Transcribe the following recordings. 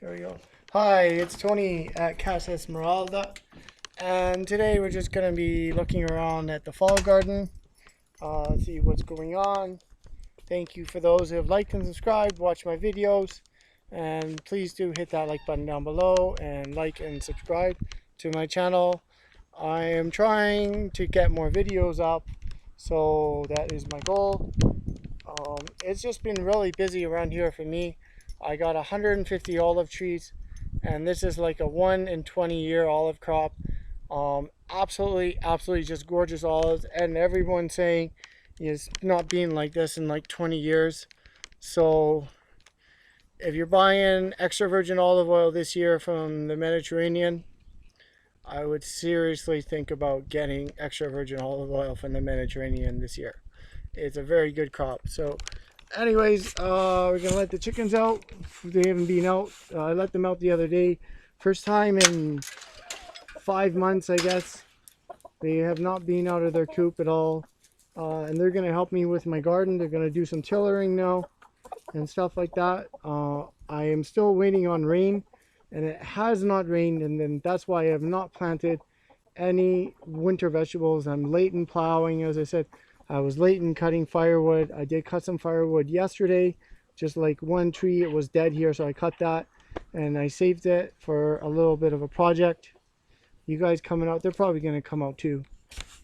There we go. Hi, it's Tony at Casa Esmeralda, and today we're just going to be looking around at the fall garden, see what's going on. Thank you for those who have liked and subscribed, watched my videos, and please do hit that like button down below and like and subscribe to my channel. I am trying to get more videos up, so that is my goal. It's just been really busy around here for me. I got 150 olive trees, and this is like a 1 in 20 year olive crop. Absolutely just gorgeous olives, and everyone's saying it's not being like this in like 20 years. So if you're buying extra virgin olive oil this year from the Mediterranean, I would seriously think about getting extra virgin olive oil from the Mediterranean this year. It's a very good crop. So anyways, we're gonna let the chickens out. They haven't been out. I let them out the other day. First time in 5 months, I guess. They have not been out of their coop at all. And they're gonna help me with my garden. They're gonna do some tillering now and stuff like that. I am still waiting on rain, and it has not rained, and then that's why I have not planted any winter vegetables. I'm late in plowing, as I said. I was late in cutting firewood. I did cut some firewood yesterday, just like one tree. It was dead here, so I cut that and I saved it for a little bit of a project. You guys coming out, they're probably going to come out too.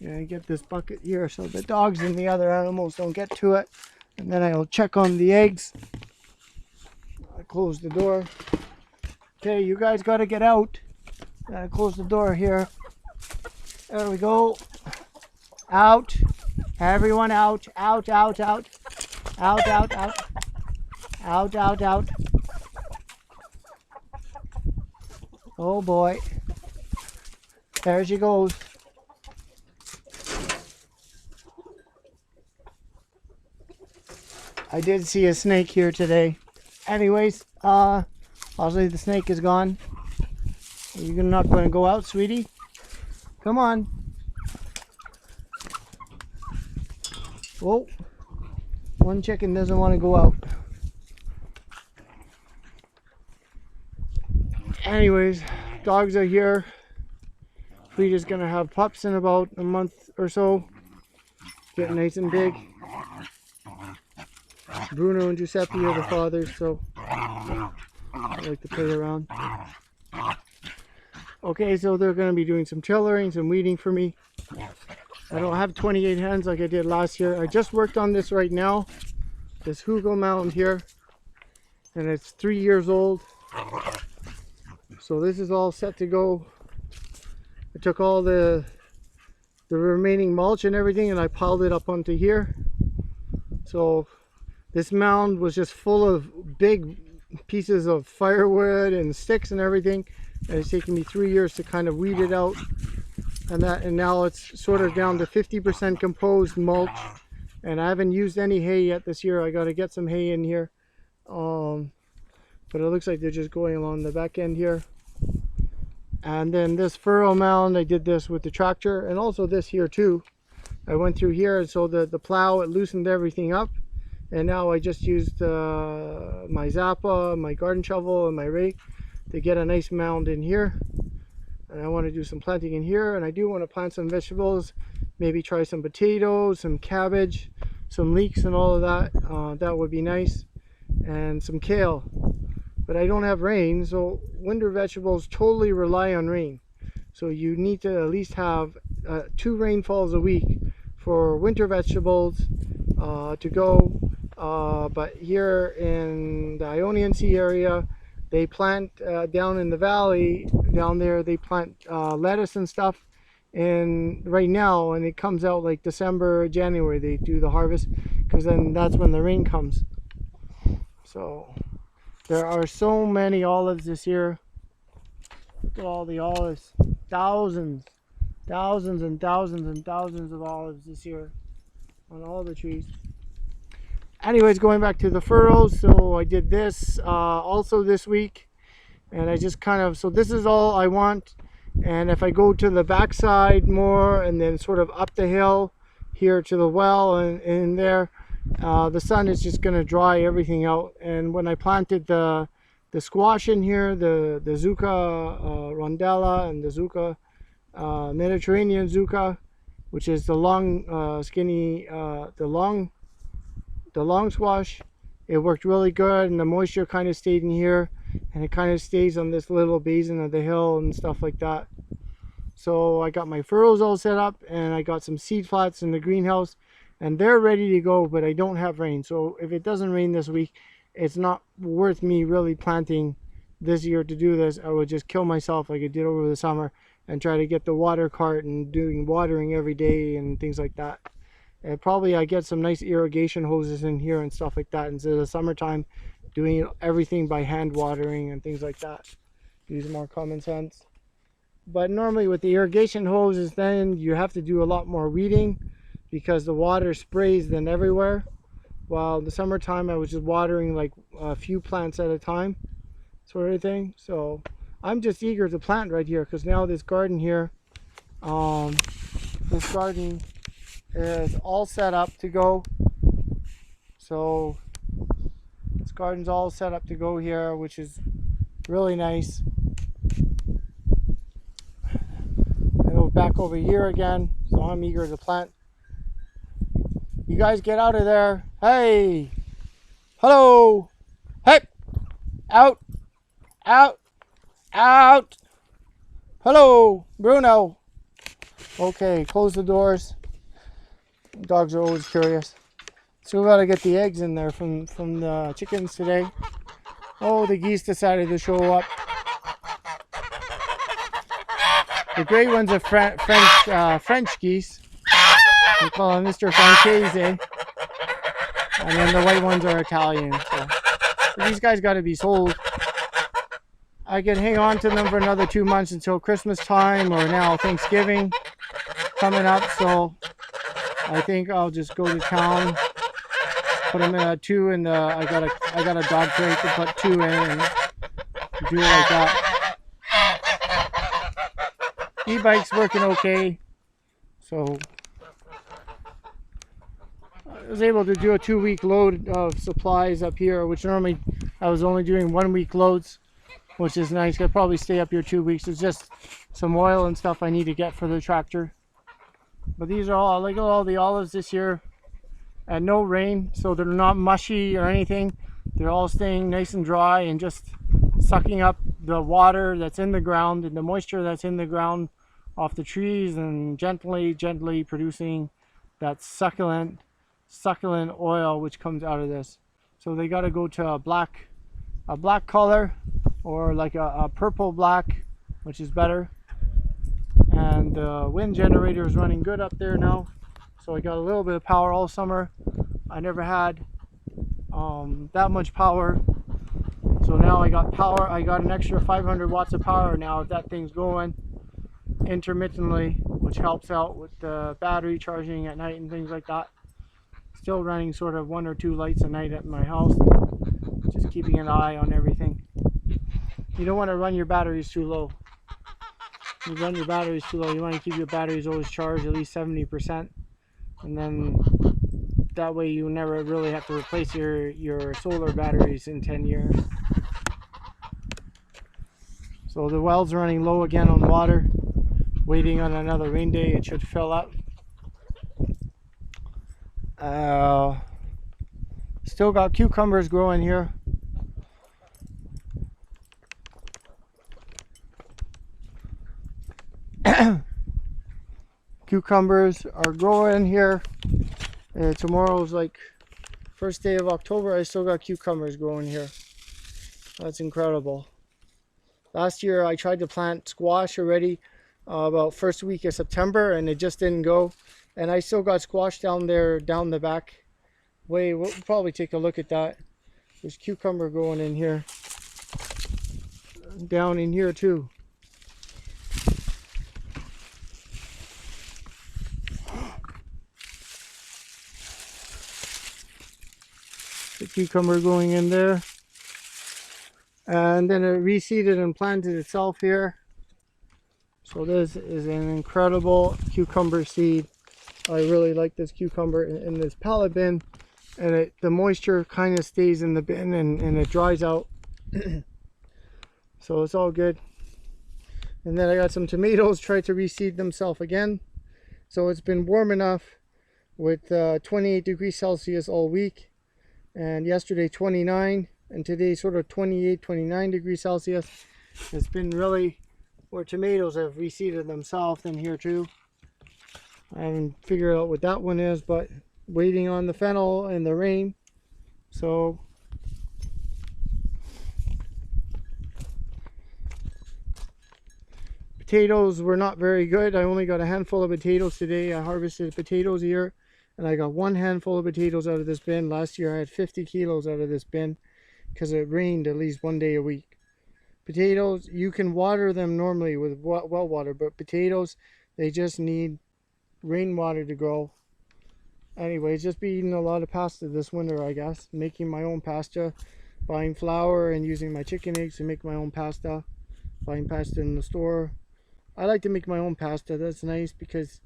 I get this bucket here so the dogs and the other animals don't get to it, and then I'll check on the eggs. I close the door. Okay, you guys got to get out. I close the door here. There we go. Out. Everyone out, out, out, out, out, out, out, out, out, out. Oh boy. There she goes. I did see a snake here today. Anyways, obviously the snake is gone. You're not going to go out, sweetie? Come on. Whoa, one chicken doesn't want to go out. Anyways, dogs are here. Frida's gonna have pups in about a month or so. Getting nice and big. Bruno and Giuseppe are the fathers, so I like to play around. Okay, so they're gonna be doing some tillering, some weeding for me. I don't have 28 hens like I did last year. I just worked on this right now, this Hugel mound here, and it's 3 years old. So this is all set to go. I took all the remaining mulch and everything, and I piled it up onto here. So this mound was just full of big pieces of firewood and sticks and everything, and it's taken me 3 years to kind of weed it out. And now it's sort of down to 50% composed mulch, and I haven't used any hay yet this year. I got to get some hay in here, but it looks like they're just going along the back end here. And then this furrow mound, I did this with the tractor, and also this here too. I went through here, and so the plow, it loosened everything up, and now I just used my Zappa, my garden shovel, and my rake to get a nice mound in here. And I want to do some planting in here, and I do want to plant some vegetables, maybe try some potatoes, some cabbage, some leeks and all of that. That would be nice, and some kale. But I don't have rain, so winter vegetables totally rely on rain. So you need to at least have 2 rainfalls a week for winter vegetables to go. But here in the Ionian Sea area, they plant down in the valley down there, they plant lettuce and stuff, and right now, and it comes out like December, January, they do the harvest, because then that's when the rain comes. So there are so many olives this year. Look at all the olives. Thousands and thousands and thousands of olives this year on all the trees. Anyways, going back to the furrows, so I did this also this week, and I just kind of, so this is all I want. And if I go to the backside more and then sort of up the hill here to the well and in there, the sun is just going to dry everything out. And when I planted the the squash in here, the Zucca rondella and the Zucca Mediterranean Zucca, which is the long skinny, the long squash. It worked really good, and the moisture kind of stayed in here, and it kind of stays on this little basin of the hill and stuff like that. So I got my furrows all set up, and I got some seed flats in the greenhouse, and they're ready to go, but I don't have rain. So if it doesn't rain this week, it's not worth me really planting this year to do this. I would just kill myself like I did over the summer and try to get the water cart and doing watering every day and things like that. And probably I get some nice irrigation hoses in here and stuff like that instead of the summertime doing everything by hand watering and things like that. Use more common sense. But normally with the irrigation hoses, then you have to do a lot more weeding because the water sprays then everywhere. While in the summertime I was just watering like a few plants at a time, sort of thing. So I'm just eager to plant right here because now this garden here, this garden is all set up to go. So this garden's all set up to go here, which is really nice. And we're back over here again, so I'm eager to plant. You guys get out of there. Hey, hello, hey, out, out, out. Hello, Bruno. Okay, close the doors. Dogs are always curious. Still got to get the eggs in there from the chickens today. Oh, the geese decided to show up. The gray ones are French geese. We call them Mr. Francese. And then the white ones are Italian. So these guys got to be sold. I could hang on to them for another 2 months until Christmas time or now Thanksgiving coming up. So I think I'll just go to town, put them in a 2 in the, I got a dog crate to put 2 in and do it like that. E-bike's working okay. So I was able to do a 2-week load of supplies up here, which normally I was only doing 1-week loads, which is nice. I'll probably stay up here 2 weeks. It's just some oil and stuff I need to get for the tractor. But these are all, look at all the olives this year, and no rain, so they're not mushy or anything. They're all staying nice and dry and just sucking up the water that's in the ground and the moisture that's in the ground off the trees, and gently producing that succulent oil which comes out of this. So they got to go to a black color, or like a purple black, which is better. And the wind generator is running good up there now, so I got a little bit of power all summer. I never had that much power, so now I got power. I got an extra 500 watts of power now. That thing's going intermittently, which helps out with the battery charging at night and things like that. Still running sort of 1 or 2 lights a night at my house, just keeping an eye on everything. You don't want to run your batteries too low. You run your batteries too low, you want to keep your batteries always charged at least 70%, and then that way you never really have to replace your solar batteries in 10 years. So the well's running low again on water, waiting on another rain day. It should fill up. Still got cucumbers growing here. Cucumbers are growing here. Tomorrow's like first day of October. I still got cucumbers growing here. That's incredible. Last year I tried to plant squash already about first week of September, and it just didn't go. And I still got squash down there, down the back way. We'll probably take a look at that. There's cucumber growing in here, down in here too. The cucumber going in there, and then it reseeded and planted itself here. So this is an incredible cucumber seed. I really like this cucumber in this pallet bin, and the moisture kind of stays in the bin, and it dries out So it's all good. And then I got some tomatoes, tried to reseed themselves again. So it's been warm enough with 28 degrees Celsius all week. And yesterday 29, and today sort of 28, 29 degrees Celsius. It's been really where tomatoes have reseeded themselves in here too. I haven't figured out what that one is, but waiting on the fennel and the rain. So potatoes were not very good. I only got a handful of potatoes today. I harvested potatoes here, and I got one handful of potatoes out of this bin. Last year I had 50 kilos out of this bin because it rained at least one day a week. Potatoes, you can water them normally with well water, but potatoes, they just need rainwater to grow. Anyways, just be eating a lot of pasta this winter, I guess. Making my own pasta, buying flour and using my chicken eggs to make my own pasta. Buying pasta in the store. I like to make my own pasta. That's nice because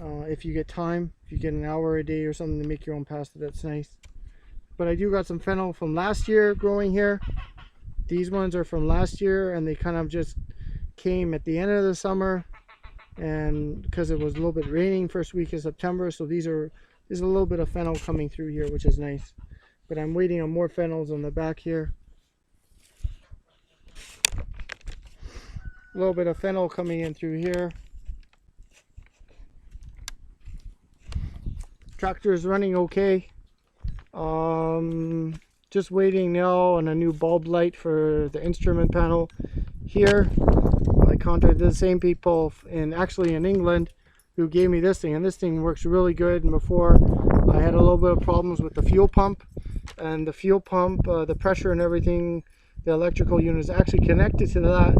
if you get time, if you get an hour a day or something to make your own pasta, that's nice. But I do got some fennel from last year growing here. These ones are from last year, and they kind of just came at the end of the summer, and because it was a little bit raining first week of September, so there's a little bit of fennel coming through here, which is nice. But I'm waiting on more fennels on the back here. A little bit of fennel coming in through here. Tractor is running okay. Just waiting now on a new bulb light for the instrument panel here. I contacted the same people actually in England who gave me this thing, and this thing works really good. And before I had a little bit of problems with the fuel pump, and the fuel pump, the pressure and everything, the electrical unit is actually connected to that,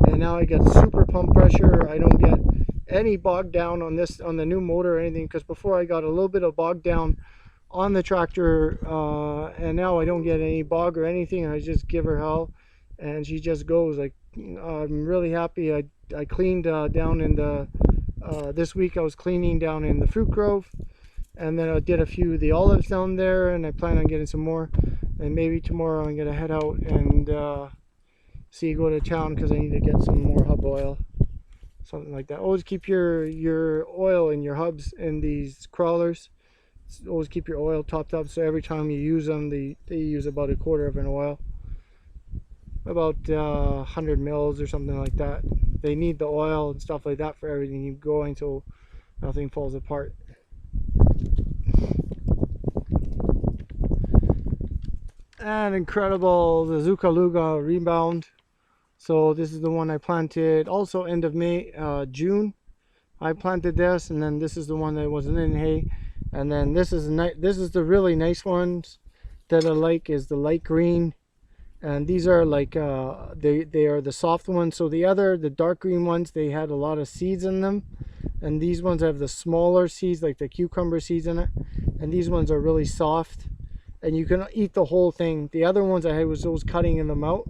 and now I get super pump pressure. I don't get any bog down on the new motor or anything, because before I got a little bit of bog down on the tractor, and now I don't get any bog or anything. I just give her hell and she just goes. Like, I'm really happy. I cleaned down in the this week I was cleaning down in the fruit grove, and then I did a few of the olives down there, and I plan on getting some more, and maybe tomorrow I'm gonna head out and go to town because I need to get some more hub oil, something like that. Always keep your oil in your hubs in these crawlers. Always keep your oil topped up, so every time you use them, they use about a quarter of an oil, about 100 mils or something like that. They need the oil and stuff like that for everything you going, so nothing falls apart. And incredible, the Zuccaluga rebound. So this is the one I planted also end of May, June. I planted this, and then this is the one that wasn't in hay. And then this is the really nice ones that I like, is the light green, and these are like they are the soft ones. So the dark green ones, they had a lot of seeds in them, and these ones have the smaller seeds, like the cucumber seeds in it, and these ones are really soft and you can eat the whole thing. The other ones I had was cutting them out,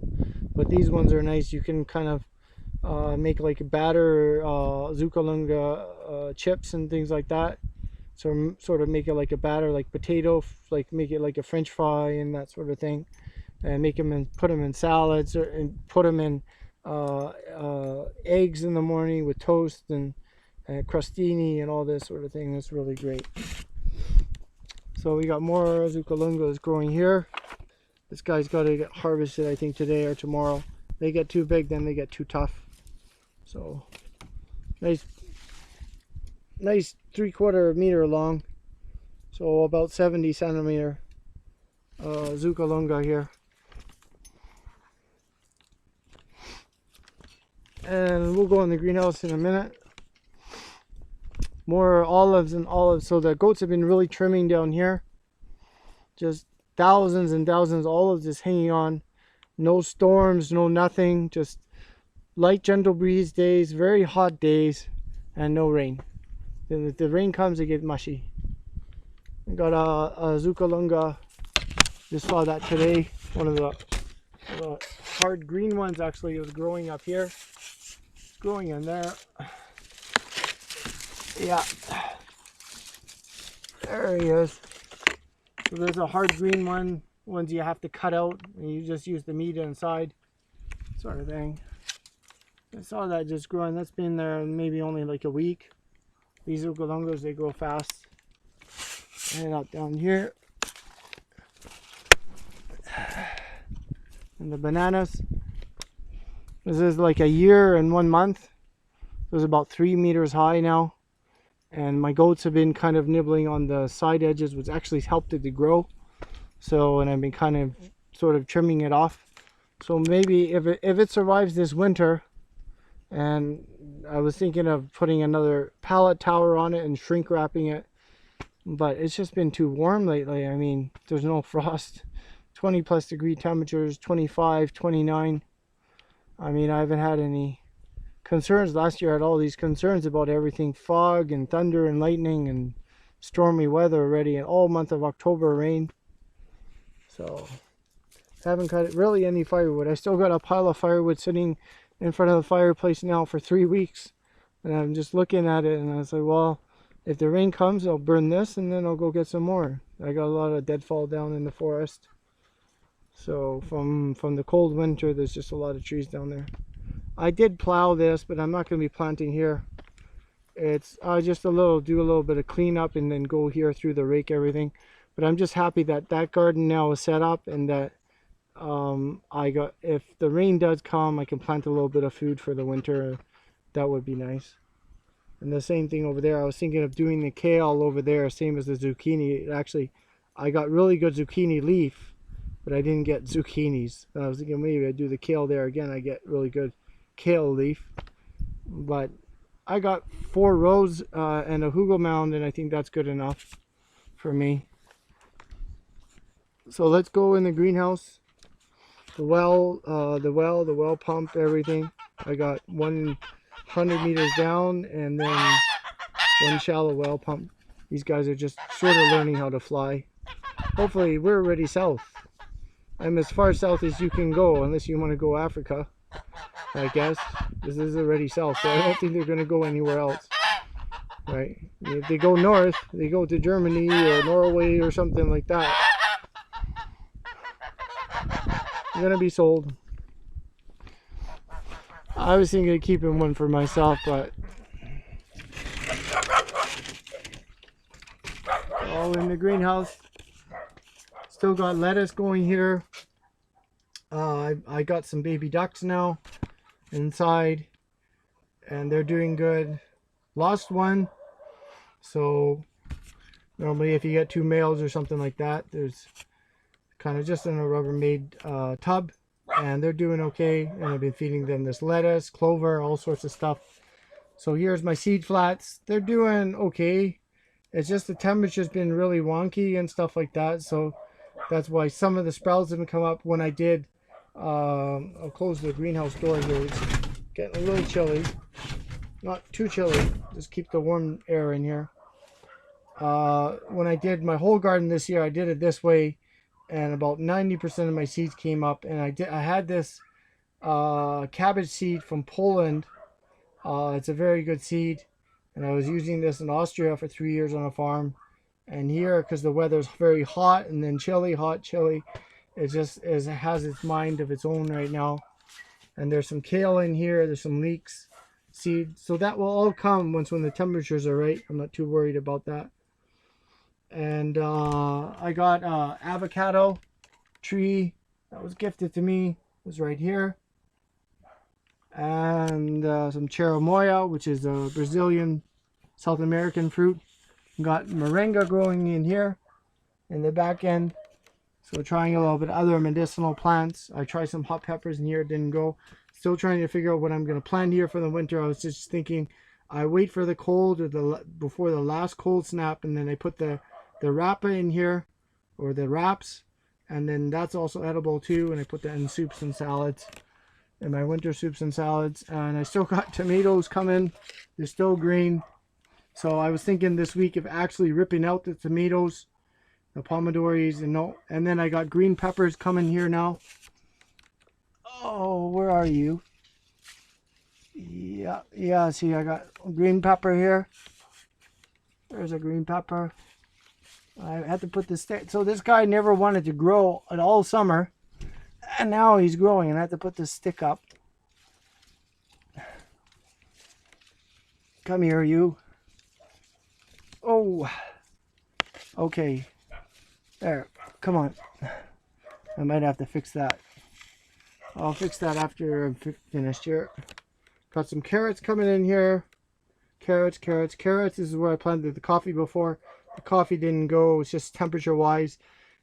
but these ones are nice. You can kind of make like a batter, Zucalunga chips and things like that. So sort of make it like a batter, like potato, like make it like a French fry and that sort of thing, and make them and put them in salads, and put them in eggs in the morning with toast and crostini and all this sort of thing. That's really great. So we got more Zucalungas growing here. This guy's got to get harvested, I think, today or tomorrow. They get too big, then they get too tough. So nice 3/4 meter long, so about 70 centimeter Zucalunga here. And we'll go in the greenhouse in a minute. More olives and olives. So the goats have been really trimming down here. Just thousands and thousands of olives just hanging on. No storms, no nothing. Just light, gentle breeze days, very hot days, and no rain. Then if the rain comes, they get mushy. I got a Zucalunga. Just saw that today. One of the hard green ones actually was growing up here. Growing in there. Yeah. There he is. So there's a hard green one. Ones you have to cut out, and you just use the meat inside. sort of thing. I saw that just growing. That's been there maybe only like a week. These ukulongos, they grow fast. And up down here. And the bananas. This is like a year and 1 month. It was about 3 meters high now. And my goats have been kind of nibbling on the side edges, which actually helped it to grow. So, and I've been kind of sort of trimming it off. So maybe if it survives this winter, and I was thinking of putting another pallet tower on it and shrink wrapping it, but it's just been too warm lately. I mean, there's no frost. 20 plus degree temperatures, 25, 29. I mean, I haven't had any concerns. Last year I had all these concerns about everything, fog and thunder and lightning and stormy weather already, and all month of October rain. So haven't cut really any firewood. I still got a pile of firewood sitting in front of the fireplace now for 3 weeks, and I'm just looking at it, and I was like, well, if the rain comes, I'll burn this and then I'll go get some more. I got a lot of deadfall down in the forest. So from the cold winter, there's just a lot of trees down there. I did plow this, but I'm not going to be planting here. It's just do a little bit of cleanup and then go here through the rake everything. But I'm just happy that that garden now is set up, and that if the rain does come, I can plant a little bit of food for the winter. That would be nice. And the same thing over there. I was thinking of doing the kale over there, same as the zucchini. Actually, I got really good zucchini leaf, but I didn't get zucchinis. I was thinking maybe I'd do the kale there again. I get really good kale leaf. But I got 4 rows and a Hugel mound, and I think that's good enough for me. So let's go in the greenhouse. The well pump, everything. I got 100 meters down, and then 1 shallow well pump. These guys are just sort of learning how to fly. Hopefully we're already south. I'm as far south as you can go, unless you want to go Africa, I guess. This is already south, so I don't think they're going to go anywhere else. Right? If they go north, they go to Germany or Norway or something like that. They're going to be sold. I was thinking of keeping one for myself, but all in the greenhouse. Still got lettuce going here. I got some baby ducks now inside, and they're doing good. Lost one, so normally if you get 2 males or something like that, there's kind of just in a Rubbermaid tub, and they're doing okay. And I've been feeding them this lettuce, clover, all sorts of stuff. So here's my seed flats. They're doing okay. It's just the temperature's been really wonky and stuff like that, so that's why some of the sprouts haven't come up. When I did, I'll close the greenhouse door here. It's getting a little chilly. Not too chilly, just keep the warm air in here. When I did my whole garden this year, I did it this way, and about 90% of my seeds came up. And I had this cabbage seed from Poland. It's a very good seed, and I was using this in Austria for 3 years on a farm. And here, because the weather's very hot and then chilly, hot, chilly, it has its mind of its own right now. And there's some kale in here, there's some leeks seed, so that will all come when the temperatures are right. I'm not too worried about that. And I got avocado tree that was gifted to me. It was right here. And some cherimoya, which is a Brazilian South American fruit. Got moringa growing in here in the back end. So trying a little bit of other medicinal plants. I tried some hot peppers in here, it didn't go. Still trying to figure out what I'm going to plant here for the winter. I was just thinking I wait for the cold or before the last cold snap, and then I put the rapa in here, or the wraps, and then that's also edible too, and I put that in soups and salads, in my winter soups and salads. And I still got tomatoes coming. They're still green. So I was thinking this week of actually ripping out the tomatoes, the pomodores, and then I got green peppers coming here now. Oh, where are you? Yeah, see, I got green pepper here. There's a green pepper. I had to put this stick. So this guy never wanted to grow at all summer, and now he's growing, and I had to put this stick up. Come here, you. Oh, okay. There, come on. I might have to fix that. I'll fix that after I'm finished here. Got some carrots coming in here. Carrots, carrots, carrots. This is where I planted the coffee before. The coffee didn't go. It's just temperature-wise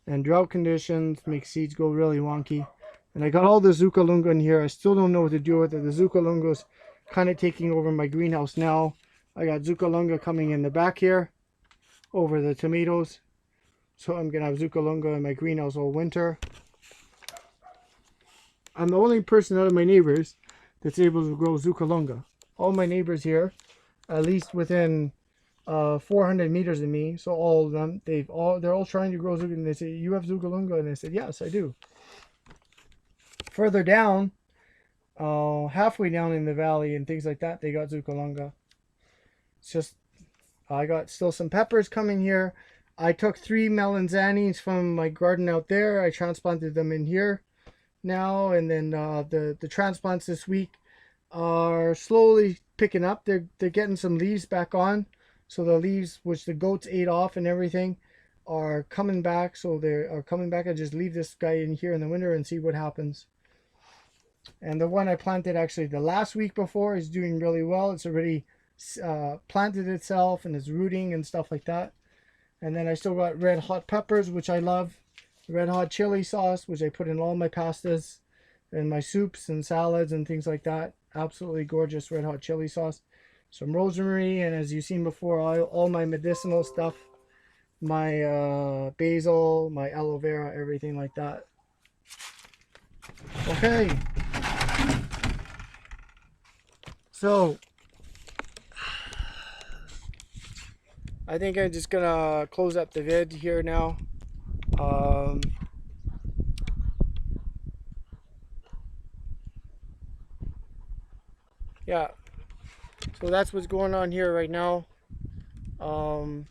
and drought conditions make seeds go really wonky. And I got all the Zucalunga in here. I still don't know what to do with it. The Zucalunga's kind of taking over my greenhouse now. I got Zucalunga coming in the back here over the tomatoes. So I'm going to have Zucalunga in my greenhouse all winter. I'm the only person out of my neighbors that's able to grow Zucalunga. All my neighbors here, at least within 400 meters of me, so all of them, they're all trying to grow Zucalunga. And they say, "You have Zucalunga?" And I said, "Yes, I do." Further down, halfway down in the valley and things like that, they got Zucalunga. It's just, I got still some peppers coming here. I took 3 melanzanis from my garden out there. I transplanted them in here now, and then the transplants this week are slowly picking up. They're getting some leaves back on, so the leaves which the goats ate off and everything are coming back. So they are coming back. I just leave this guy in here in the winter and see what happens. And the one I planted actually the last week before is doing really well. It's already planted itself and is rooting and stuff like that. And then I still got red hot peppers, which I love. Red hot chili sauce, which I put in all my pastas and my soups and salads and things like that. Absolutely gorgeous red hot chili sauce. Some rosemary, and as you've seen before, all my medicinal stuff. My basil, my aloe vera, everything like that. Okay. So, I think I'm just gonna close up the vid here now. Yeah, so that's what's going on here right now. I was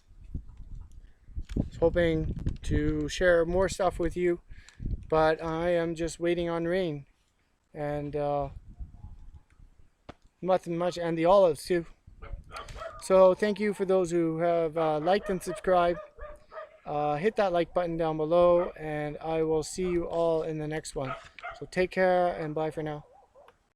hoping to share more stuff with you, but I am just waiting on rain, and nothing much, and the olives too. So thank you for those who have liked and subscribed. Hit that like button down below, and I will see you all in the next one. So take care and bye for now.